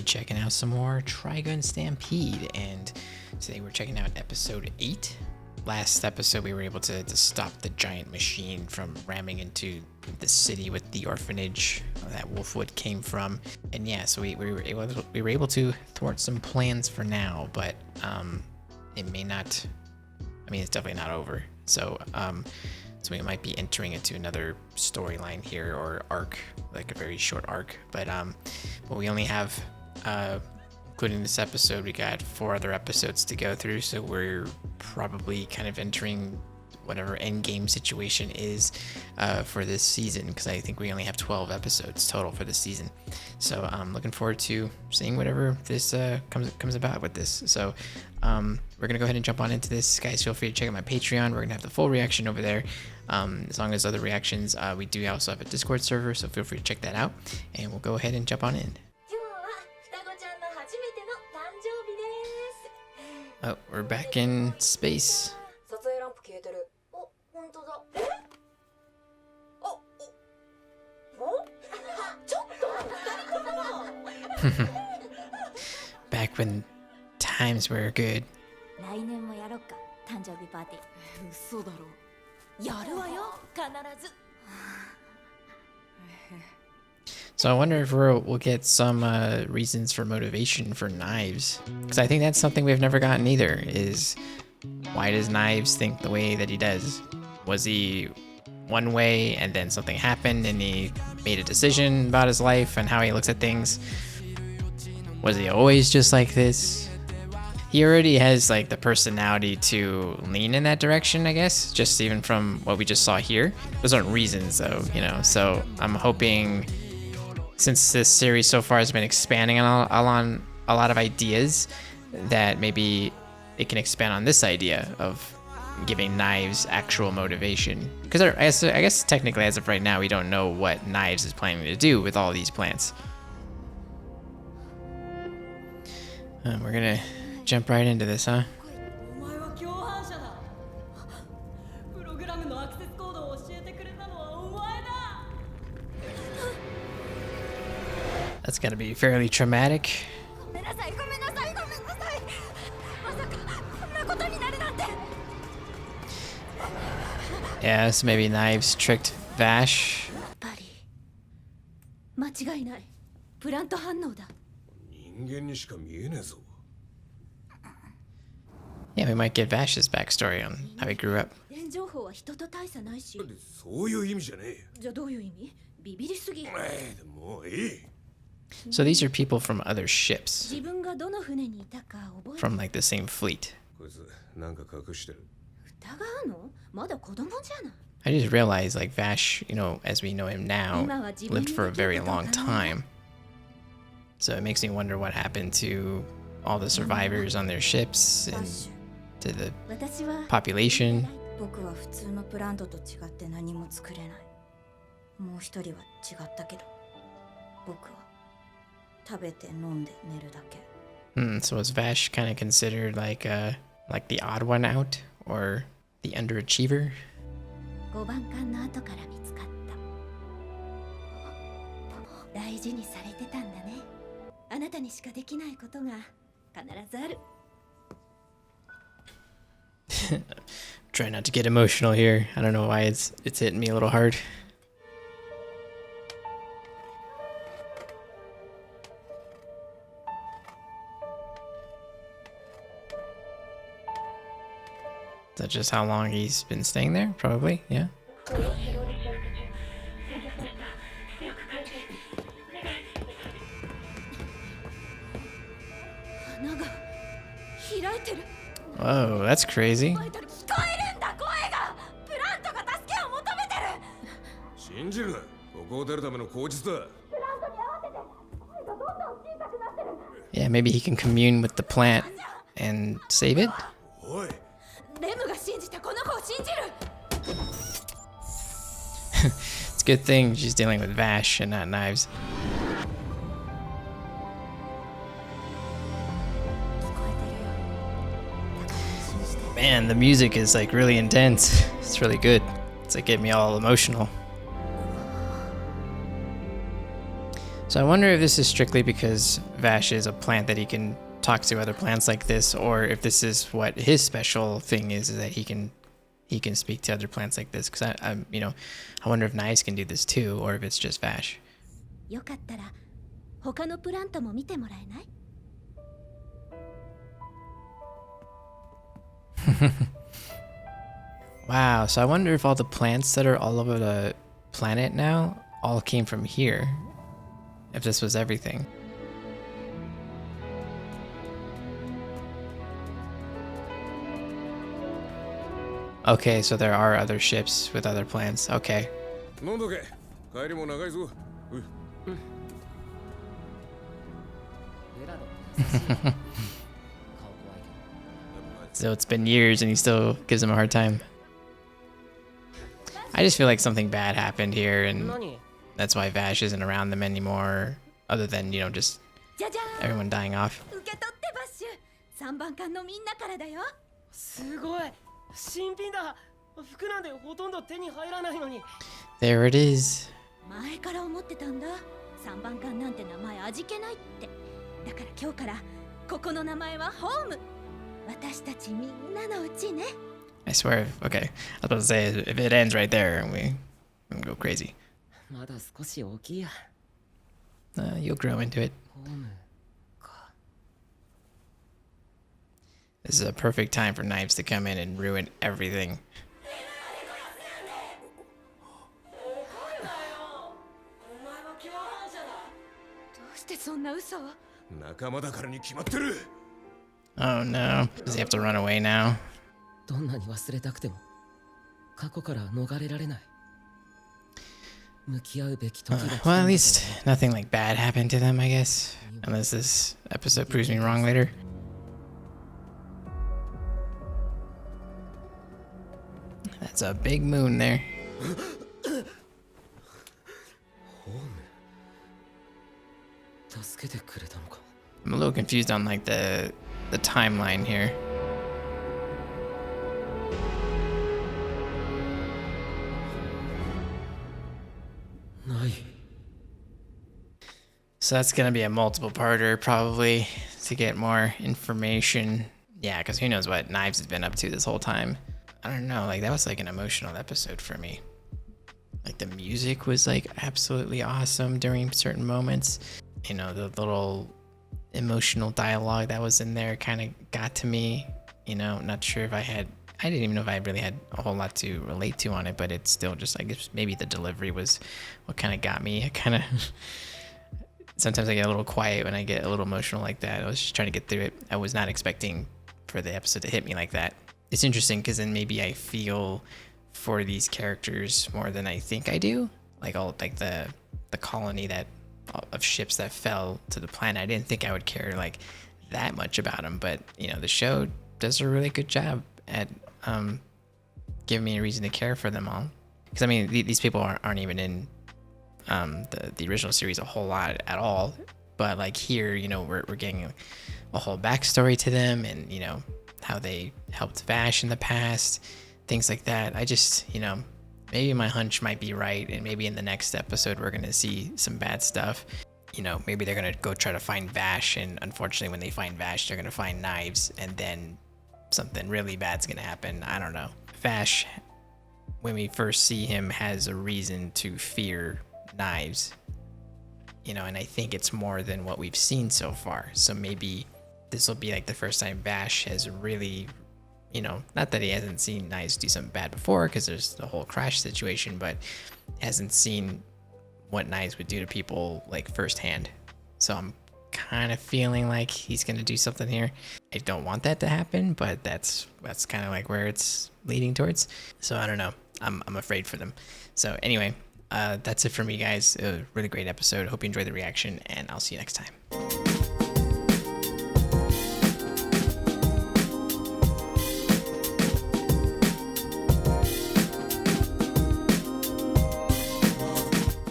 checking out some more Trigun Stampede, and today we're checking out episode 8. Last episode we were able to stop the giant machine from ramming into the city with the orphanage that Wolfwood came from, and yeah, so we were able to thwart some plans for now, but it may not, I mean, it's definitely not over, so we might be entering into another storyline here, or arc, like a very short arc, but we only have, including this episode, we got 4 other episodes to go through, so we're probably kind of entering whatever end game situation is for this season, because I think we only have 12 episodes total for this season. So I'm looking forward to seeing whatever this comes about with this. So we're gonna go ahead and jump on into this, guys. Feel free to check out my Patreon. We're gonna have the full reaction over there, as long as other reactions. We do also have a Discord server, so feel free to check that out, and we'll go ahead and jump on in. Oh, we're back in space. Back when times were good. So I wonder if we'll get some reasons for motivation for Knives, because I think that's something we've never gotten either, is why does Knives think the way that he does? Was he one way and then something happened and he made a decision about his life and how he looks at things? Was he always just like this? He already has like the personality to lean in that direction, I guess, just even from what we just saw here. Those aren't reasons though, you know, so I'm hoping, since this series so far has been expanding on a lot of ideas, that maybe it can expand on this idea of giving Knives actual motivation. Because I guess technically as of right now, we don't know what Knives is planning to do with all these plants. We're gonna jump right into this, huh? That's gotta be fairly traumatic. Yeah, so maybe Knives tricked Vash. Yeah, we might get Vash's backstory on how he grew up. So these are people from other ships, from like the same fleet. I just realized, like, Vash, you know, as we know him now, lived for a very long time. So it makes me wonder what happened to all the survivors on their ships and to the population. So was Vash kind of considered like the odd one out, or the underachiever? Try not to get emotional here. I don't know why it's hitting me a little hard. Is that just how long he's been staying there? Probably, yeah. Whoa, that's crazy. Yeah, maybe he can commune with the plant and save it? It's a good thing she's dealing with Vash and not Knives. Man, the music is like really intense. It's really good. It's like getting me all emotional. So So I wonder if this is strictly because Vash is a plant that he can talk to other plants like this, or if this is what his special thing is that he can speak to other plants like this. Because I wonder if Knives can do this too, or if it's just Vash. よかったら他のプラントも見てもらえない？ Wow, so I wonder if all the plants that are all over the planet now all came from here. If this was everything. Okay, so there are other ships with other plants. Okay. So it's been years and he still gives him a hard time. I just feel like something bad happened here and that's why Vash isn't around them anymore, other than, just everyone dying off. There it is. 前から思ってたんだ。3番艦なんて名前味気ないって。だから今日からここの名前はホーム。私たちみんなのうちね。I swear, okay. I was about to say, if it ends right there, we go crazy. You'll grow into it. This is a perfect time for Knives to come in and ruin everything. Oh no. Does he have to run away now? Well, at least nothing like bad happened to them, I guess. Unless this episode proves me wrong later. That's a big moon there. I'm a little confused on like the timeline here. So that's gonna be a multiple parter probably to get more information. Yeah, because who knows what Knives has been up to this whole time. I don't know, like that was like an emotional episode for me. Like the music was like absolutely awesome during certain moments. The little emotional dialogue that was in there kind of got to me. Not sure if I didn't even know if I really had a whole lot to relate to on it, but it's still just like maybe the delivery was what kind of got me. I kind of sometimes I get a little quiet when I get a little emotional like that. I was just trying to get through it. I was not expecting for the episode to hit me like that. It's interesting because then maybe I feel for these characters more than I think I do. Like the colony of ships that fell to the planet. I didn't think I would care like that much about them, but the show does a really good job at giving me a reason to care for them all. Because I mean, these people aren't even in the original series a whole lot at all, but like here, we're getting a whole backstory to them, and how they helped Vash in the past, things like that. I just maybe my hunch might be right, and maybe in the next episode we're gonna see some bad stuff. Maybe they're gonna go try to find Vash, and unfortunately when they find Vash they're gonna find Knives, and then something really bad's gonna happen. I don't know. Vash, when we first see him, has a reason to fear Knives, and I think it's more than what we've seen so far. So maybe this will be like the first time Vash has really, not that he hasn't seen Knives do something bad before, because there's the whole crash situation, but hasn't seen what Knives would do to people like firsthand. So I'm kind of feeling like he's gonna do something here. I don't want that to happen, but that's kind of like where it's leading towards. So I don't know. I'm afraid for them. So anyway, that's it for me, guys. A really great episode. Hope you enjoyed the reaction, and I'll see you next time.